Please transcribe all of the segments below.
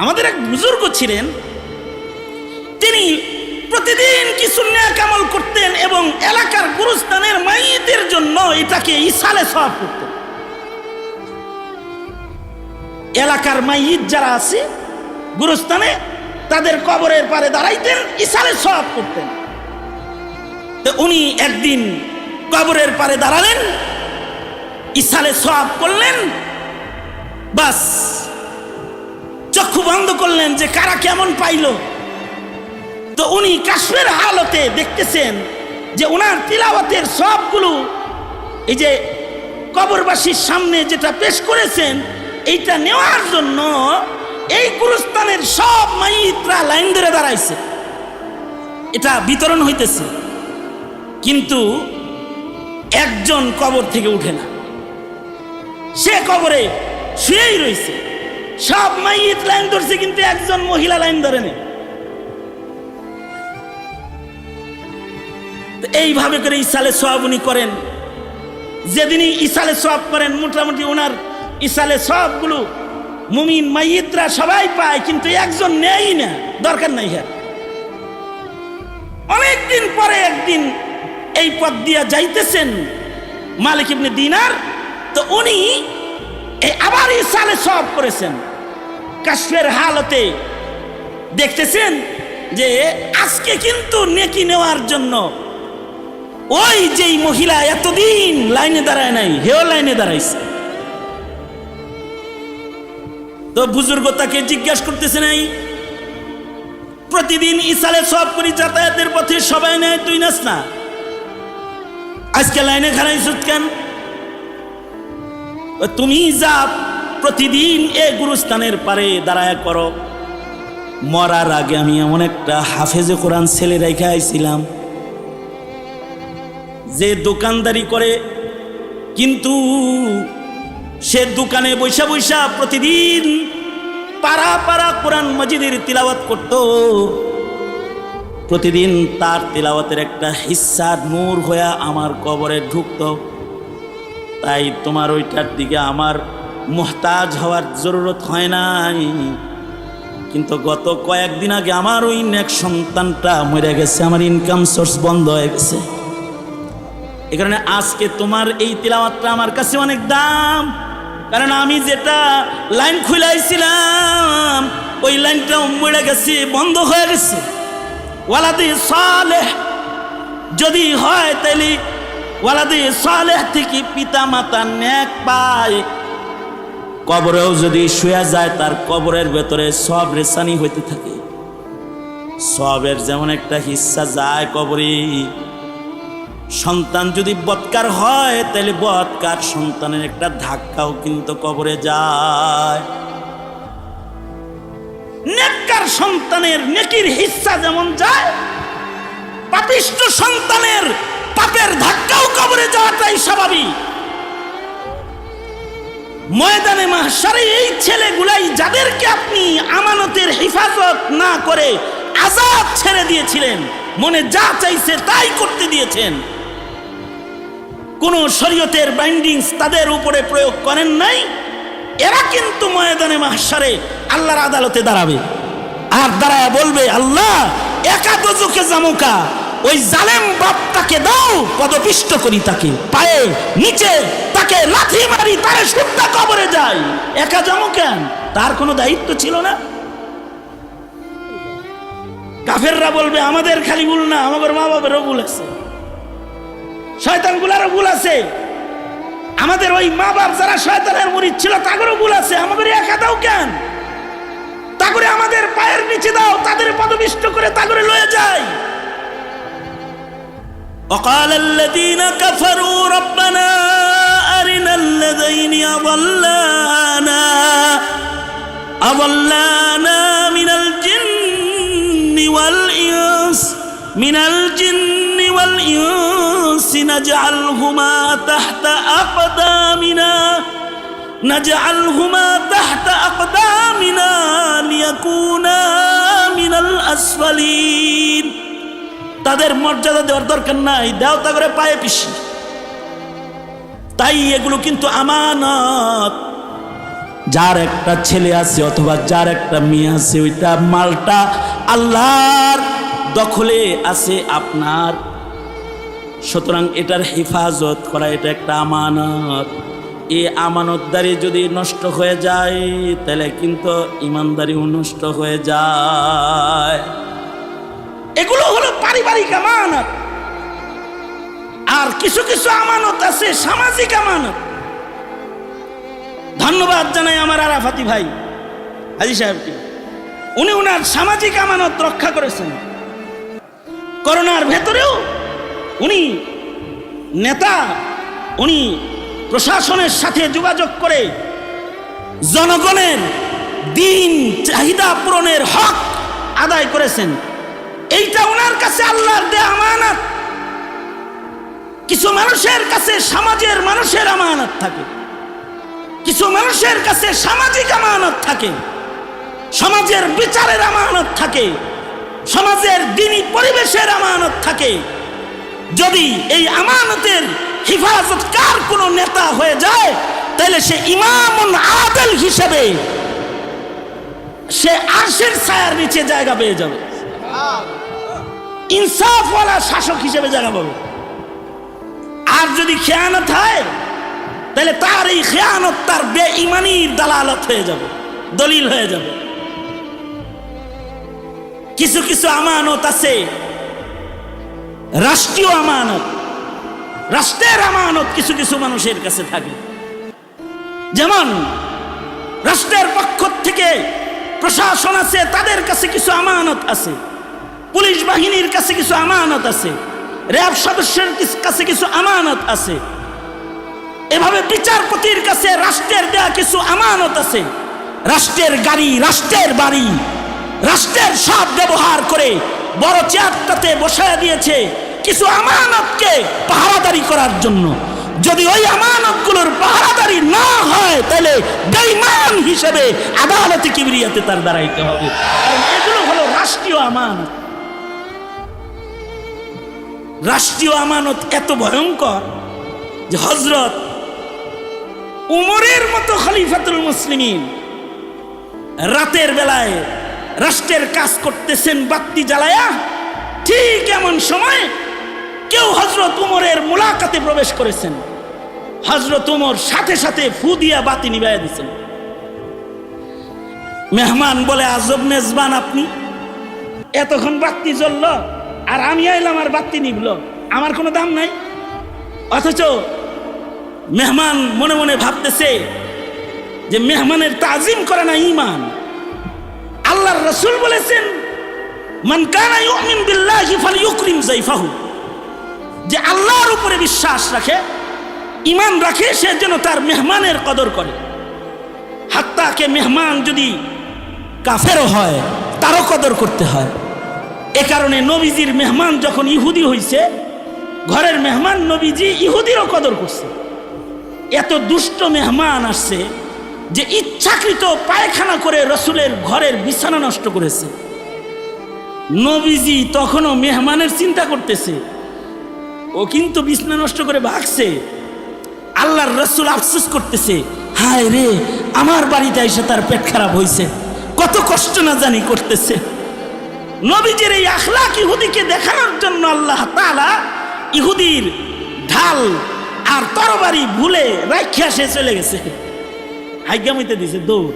আমাদের এক বুজুর্গ ছিলেন, তিনি প্রতিদিন কিছু নেক আমল করতেন এবং এলাকার গুরুস্থানের মাইয়িতের জন্য এটাকে ইসালে সওয়াব করতেন। এলাকার মাইয়িত যারা আছে গুরুস্থানে, তাদের কবরের পারে দাঁড়াইতেন, ইসালে সওয়াব করতেন। তো উনি একদিন কবরের পারে দাঁড়ালেন, ইসালে সওয়াব করলেন, বাস চক্ষু বন্ধ করলেন যে কারা কেমন পাইল। তো উনি কাশফের হালতে দেখতেছেন যে ওনার তিলাওয়াতের সবগুলো এই যে কবরবাসীর সামনে যেটা পেশ করেছেন, এইটা নেওয়ার জন্য এই গুরুস্থানের সব মাইয়িতরা লাইন ধরে দাঁড়াইছে, এটা বিতরণ হইতেছে, কিন্তু একজন কবর থেকে উঠে না, সে কবরে শুয়েই রয়েছে। সব মাইয়িত লাইন ধরছে, কিন্তু একজন মহিলা লাইন ধরে নেই। এইভাবে করে ইসালে সওয়াব উনি করেন। যেদিনই ইসালে সওয়াব করেন, মোটামুটি ওনার ইসালে সওয়াবগুলো মুমিন মাইয়িতরা সবাই পায়, কিন্তু একজন নেই না, দরকার নাই। হ্যাঁ, অনেকদিন পরে একদিন এই পথ দিয়া যাইতেছেন মালিক ইবনে দিনার, তো উনি আবার ইসালে সওয়াব করেছেন। কাশফের হালতে দেখতেছেন যে আজকে কিন্তু নেকি নেওয়ার জন্য ওই যেই মহিলা এতদিন লাইনে দাঁড়ায় নাই, হেও লাইনে দাঁড়াইছে। তো বুজুর্গ তাকে জিজ্ঞাসা করতেছে, নাই প্রতিদিন ইসালে সওয়াব করি, যাতায়াতের পথে সবাই নেয়, তুই নাস না, আজকে লাইনে খারাইছিস কেন? তুমি যা প্রতিদিন এ গুরুস্থানের পারে দাঁড়ায় করো। মরার আগে আমি এমন একটা হাফেজে কোরআন ছেলে রেখে আইছিলাম, যে দোকানদারি করে, কিন্তু সে দোকানে বৈশা বৈশা প্রতিদিন পাড়া পাড়া কোরআন মজিদের তিলাওয়াত করত। প্রতিদিন তার তিলাওয়াতের একটা হিস্সা নূর হয়ে আমার কবরে ঢুকত। তাই তোমার ওইটার দিকে আমার মুহতাজ হওয়ার জরুরত হয় নাই। কিন্তু গত কয়েকদিন আগে আমার ওই নেক সন্তানটা মরে গেছে, আমার ইনকাম সোর্স বন্ধ হয়ে গেছে। এই কারণে আজকে তোমার এই তিলাওয়াতটা আমার কাছে অনেক দাম, কারণ আমি যেটা লাইন খুলাইছিলাম ওই লাইনটাও মরে গেছে, বন্ধ হয়ে গেছে। ওয়ালাদে সালেহ যদি হয়, তাইলে ওয়ালাদে সালেহ থেকে পিতা মাতা নেক পায়। কবরেও যদি শুয়ে যায়, তার কবরের ভেতরে সব রেসানি হইতে থাকে। সবের যেমন একটা হিস্সা যায় কবরে। সন্তান যদি বৎকার হয়, তাহলে বৎকার সন্তানের একটা ধাক্কাও কিন্তু কবরে যায়। নেককার সন্তানের নেকির হিস্সা যেমন যায়, পাপিষ্ঠ সন্তানের পাপের ধাক্কাও কবরে যাওয়াটাই স্বাভাবিক। ময়দানে মাহশারে এই ছেলেগুলাই, যাদেরকে আপনি আমানতের হেফাজত না করে আজাদ ছেড়ে দিয়েছিলেন, মনে যা চাইছে তাই করতে দিয়েছেন, কোন শরীয়তের বাইন্ডিংস তাদের উপরে প্রয়োগ করেন নাই, এরা কিন্তু ময়দানে মাহশারে আল্লাহর আদালতে দাঁড়াবে। আর দাঁড়ায় বলবে, আল্লাহ একা দোজখে জামুকা, ওই জালেম বাপটাকে দাও, পদপিষ্ট করি তাকে, পায়ে নিচে তাকে লাথি মারি, তারে সুদ্ধা কবরে যায়। একা যাবো কেন? তার কোনো দায়িত্ব ছিল না? কাফেররা বলবে, আমাদের খালি ভুল না, আমাদের মা বাবারও ভুল আছে, শয়তান গুলারও ভুল আছে, আমাদের ওই মা বাপ যারা শয়তানের মুরিদ ছিল তাদেরও ভুল আছে, আমাদের একা দাও কেন? তাগরে আমাদের পায়ের নিচে দাও, তাদের পদপিষ্ট করে তাগরে লয়ে যায়। وقال الذين كفروا ربنا أرنا الذين أضلانا من الجن والإنس نجعلهما تحت أقدامنا ليكونا من الأسفلين। তাদের মর্যাদা দেওয়ার দরকার নাই, দাও তাগরে পায়ে পিষি। তাই এগুলো কিন্তু আমানত। যার একটা ছেলে আছে অথবা যার একটা মেয়ে আছে, ওইটা মালটা আল্লাহর দখলে আছে আপনার। সুতরাং এটার হেফাজত করা এটা একটা আমানত। এই আমানতদারি যদি নষ্ট হয়ে যায় তাহলে কিন্তু ইমানদারিও নষ্ট হয়ে যায়। এগুলো হলো পারিবারিক আমানত। আর কিছু কিছু আমানত আছে সামাজিক আমানত। ধন্যবাদ জানাই আমার আরাফাতি ভাই হাজী সাহেবকে, উনি ওনার সামাজিক আমানত রক্ষা করেছেন। করোনার ভেতরেও উনি নেতা, উনি প্রশাসনের সাথে যোগাযোগ করে জনগণের দিন চাহিদা পূরণের হক আদায় করেছেন। এইটা ওনার কাছে আল্লাহর দেয়া আমানত। কিছু মানুষের কাছে সমাজের মানুষের আমানত থাকে, কিছু মানুষের কাছে সামাজিক আমানত থাকে, সমাজের বিচারের আমানত থাকে, সমাজের দ্বীনি পরিবেশের আমানত থাকে। যদি এই আমানতের হিফাজতকার কোনো নেতা হয়ে যায় তাহলে সে ইমামুন আদিল হিসেবে সে আরশের ছায়ার নিচে জায়গা পেয়ে যাবে, ইনসাফওয়ালা শাসক হিসেবে জায়গা পাবে। আর যদি খেয়ানত হয় তাহলে তার এই খেয়ানত তার বেঈমানির দালালত হয়ে যাবে, দলিল হয়ে যাবে। কিছু কিছু আমানত আছে রাষ্ট্রীয় আমানত, রাষ্ট্রের আমানত কিছু কিছু মানুষের কাছে থাকে। যেমন রাষ্ট্রের পক্ষ থেকে প্রশাসন আছে, তাদের কাছে কিছু আমানত আছে, পুলিশ বাহিনীর কাছে কিছু আমানত আছে, র্যাব সদস্যের কাছে কিছু আমানত আছে। এভাবে বিচারপতির কাছে রাষ্ট্রের দেয়া কিছু আমানত আছে। রাষ্ট্রের গাড়ি, রাষ্ট্রের বাড়ি, রাষ্ট্রের সব ব্যবহার করে বড় চেয়ারটাতে বসায় দিয়েছে কিছু আমানতকে পাহারাদারি করার জন্য। যদি ওই আমানতগুলোর পাহারাদারি না হয় তাহলে বেঈমান হিসেবে আদালতে কিবরিয়াতে তার দাঁড়াইতে হবে। এগুলো হলো রাষ্ট্রীয় আমানত। রাষ্ট্রীয় আমানত এত ভয়ঙ্কর যে হযরত উমরের মতো খলিফাতুল মুসলিমিন রাতের বেলায় রাষ্ট্রের কাজ করতেছেন বাতি জ্বালায়া, ঠিক এমন সময় কেউ হযরত উমরের মুলাকাতে প্রবেশ করেছেন। হযরত উমর সাথে সাথে ফু দিয়া বাতি নিভাইয়া দিয়েছেন। মেহমান বলে, আজব মেজবান আপনি, এতক্ষণ বাতি জ্বলল আর আমি আইলাম আর বাতি নিভল, আমার কোনো দাম নাই। অথচ মেহমান মনে মনে ভাবতেছে যে মেহমানের তাজিম করে না ঈমান। আল্লাহর রাসূল বলেছেন, মান কানা ইউমিন বিল্লাহি ফালইউকরিম যায়ফাহু, যে আল্লাহর উপরে বিশ্বাস রাখে, ঈমান রাখে, সে যেন তার মেহমানের কদর করে। হাত্তা কে মেহমান যদি কাফেরও হয় তারও কদর করতে হয়। এ কারণে নবীজির মেহমান যখন ইহুদি হইছে, ঘরের মেহমান নবীজি ইহুদিরও কদর করছে। এত দুষ্ট মেহমান আসছে যে ইচ্ছাকৃত পায়খানা করে রসুলের ঘরের বিছানা নষ্ট করেছে। নবীজি তখনও মেহমানের চিন্তা করতেছে, ও কিন্তু বিছানা নষ্ট করে ভাগছে। আল্লাহর রসুল আফসোস করতেছে, হায় রে, আমার বাড়িতে এসে তার পেট খারাপ হয়েছে, কত কষ্ট না জানি করতেছে। নবীজির এই আখলাক ইহুদিকে দেখানোর জন্য আল্লাহ তাআলা ইহুদির ঢাল আর তরবারি ভুলে রাখিয়া সে চলে গেছে, হাইগামিতে দিছে দৌড়।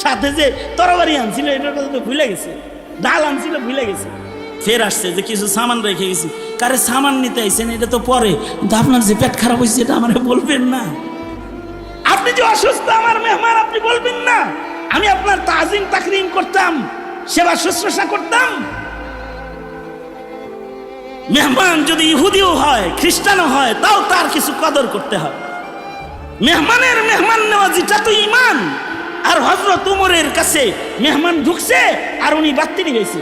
সাথে যে তরবারি আনছিল এটার কথা তো ভুলে গেছে, ঢাল আনছিল ভুলে গেছে। ফের আসছে যে কিছু সামান রেখে গেছি। কারে সামান নিতে আইছেন এটা তো পরে, কিন্তু আপনার যে পেট খারাপ হয়েছে এটা আমার বলবেন না। আপনি যে অসুস্থ আমার মেহমান, আপনি বলবেন না? আমি আপনার তাজিম তাকরিম করতাম, সেবা শুশ্রূষা করতাম। মেহমান যদি ইহুদিও হয়, খ্রিস্টানও হয়, তাও তার কিছু কদর করতে হয়। মেহমানের মেহমান নেওয়াজিটা তো ঈমান। আর হযরত উমরের কাছে মেহমান ঢুকছে আর উনি বাতি নিবেছে।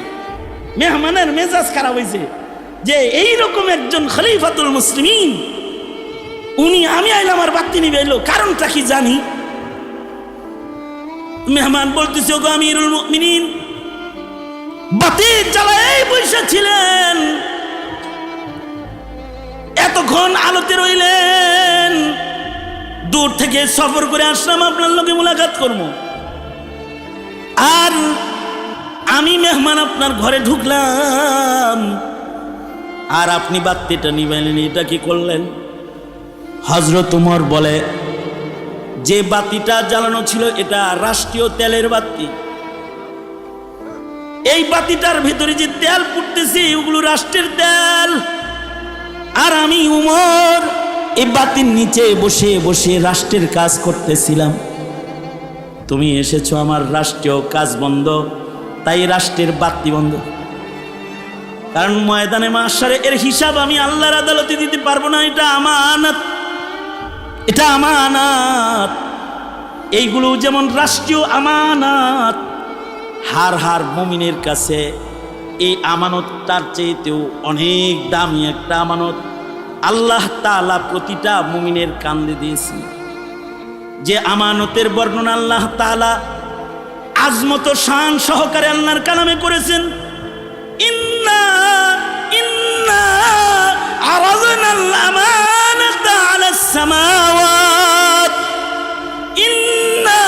মেহমানের মেজাজ খারাপ হয়েছে যে এইরকম একজন খলিফাতুল মুসলিমিন, উনি আমি আইলাম আর বাতি নিবে এলো, কারণটা কি জানি? মেহমান বলতেছে, ওগো আমিরুল মুমিনিন, বাতি জ্বালায় বসেছিলেন, এতক্ষণ আলোতে রইলেন, দূর থেকে সফর করে আসলাম আপনার লগে মুলাকাত করব, আর আমি মেহমান আপনার ঘরে ঢুকলাম আর আপনি বাতিটা নিবেলেন, এটা কি করলেন? হযরত ওমর বলে, যে বাতিটা জ্বালানো ছিল এটা রাষ্ট্রীয় তেলের বাতি, এই বাতিটার ভিতরে যে তেল পুড়তেছে ওগুলো রাষ্ট্রের তেল, আর আমি ওমর এই বাতির নিচে বসে বসে রাষ্ট্রের কাজ করতেছিলাম। তুমি এসেছো, আমার রাষ্ট্রীয় কাজ বন্ধ, তাই রাষ্ট্রের বাতি বন্ধ। কারণ ময়দানে মাহশারে এর হিসাব আমি আল্লাহর আদালতে দিতে পারবো না, এটা আমানত, এটা আমানত। এইগুলো যেমন রাষ্ট্রীয় আমানত, হার মুমিনের কাছে এই আমানতটার চাইতেও অনেক দামি একটা আমানত আল্লাহ তাআলা প্রতিটা মুমিনের কান্দে দিয়েছে। যে আমানতের বর্ণনা আল্লাহ তাআলা আজমত শান সহকারে আল্লাহর কালামে করেছেন, ইন্না আরাযনাল আমানাতা আলাস সামাওয়াত, ইন্না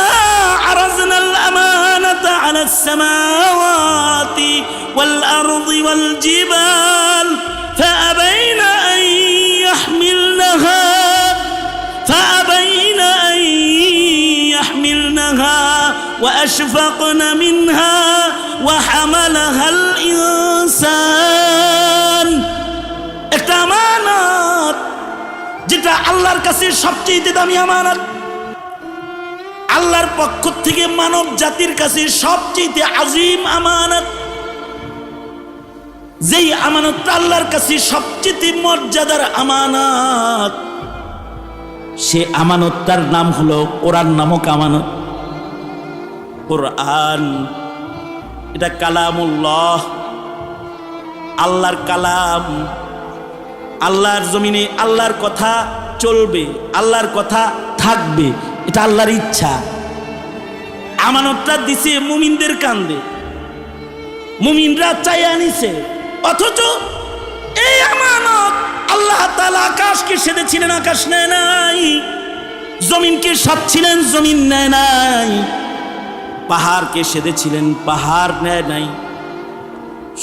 আরাযনাল আমানাতা আলাস সামাওয়াতি ওয়াল আরদি ওয়াল জিবাল ফাআবাইনা আন ইয়াহমিলনাহা وأشفقن منها وحملها الإنسان। একটা আমানত, যেটা আল্লাহর কাছে সবচেয়ে দামি আমানত, আল্লাহর পক্ষ থেকে মানব জাতির কাছে সবচেয়ে আজিম আমানত, যেই আমানতটা আল্লাহর কাছে সবচেয়ে মর্যাদার আমানত, সে আমানতটার নাম হলো কোরআন নামক আমানত। কোরআন এটা কালামুল্লাহ, আল্লাহর কালাম। আল্লাহর জমিনে আল্লাহর কথা চলবে, আল্লাহর কথা থাকবে, এটা আল্লাহর ইচ্ছা। আমানতটা দিছে মুমিনদের কান্দে, মুমিনরা চাইয়া নিছে, অথচ এই আমানত আল্লাহ তাআলা আকাশকে সেধেছিলেন, আকাশ নেয় নাই, জমিনকে সাধছিলেন, জমিন নেয় নাই, পাহাড়কে সেধেছিলেন, পাহাড় নেয় নাই।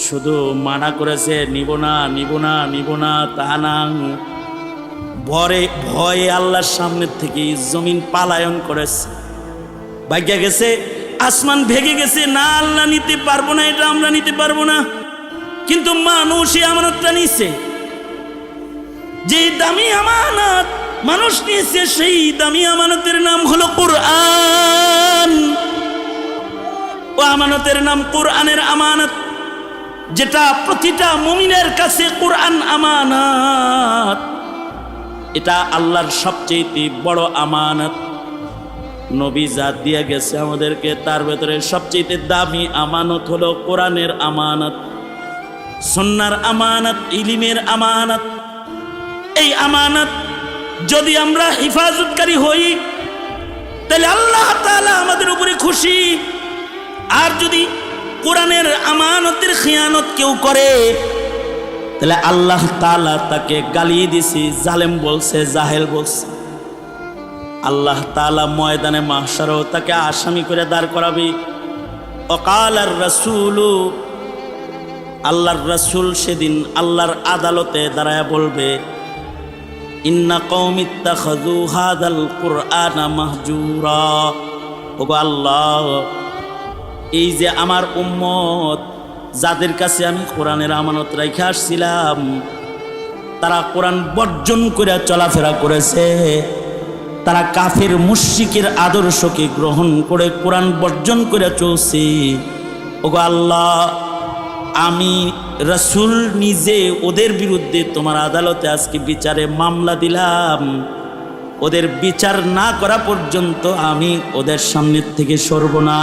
শুধু মানা করেছে, নিব না নিব না নিব না, তা না, ভয়ে আল্লাহর সামনের থেকে জমিন পালায়ন করেছে, ভাগ্যা গেছে, আসমান ভেঙে গেছে, না আল্লাহ নিতে পারবো না, এটা আমরা নিতে পারবো না। কিন্তু মানুষ এই আমানতটা নিছে, যে দামি আমানত মানুষ নিয়েছে, সেই দামি আমানতের নাম হলো কোরআন। ও আমানতের নাম কোরআনের আমানত, যেটা প্রতিটা মুমিনের কাছে কোরআন আমানত। এটা আল্লাহর সবচেয়ে বড় আমানত। নবী যা দিয়ে গেছে আমাদেরকে, তার ভেতরে সবচেয়ে দামি আমানত হলো কোরআনের আমানত, সুন্নাহর আমানত, ইলমের আমানত। এই আমানত যদি আমরা হিফাজতকারী হই, তাহলে আল্লাহ তাআলা আমাদের উপরে খুশি। আর যদি কোরআনের আমানতের খিয়ানত কেউ করে, তাহলে আল্লাহ তাআলা তাকে গালি দিছে, জালেম বলছে, জাহেল বলছে। আল্লাহ তাআলা ময়দানে মাহশারও তাকে আসামি করে দাঁড় করাবে। ওয়াকালার রাসূলু, আল্লাহর রাসূল সেদিন আল্লাহর আদালতে দাঁড়ায় বলবে, ইন্না কওমি ইত্তাখাযু হাযাল কুরআনা মাহজুরা। ওগো আল্লাহ, এই যে আমার উম্মত, যাদের কাছে আমি কোরআনের আমানত রেখে আসছিলাম, তারা কোরআন বর্জন করে চলাফেরা করেছে, তারা কাফের মুশরিকের আদর্শকে গ্রহণ করে কোরআন বর্জন করে চলছে। ওগো আল্লাহ, আমি রাসূল নিজে ওদের বিরুদ্ধে তোমার আদালতে আজকে বিচারে মামলা দিলাম। ওদের বিচার না করা পর্যন্ত আমি ওদের সামনে থেকে সরব না।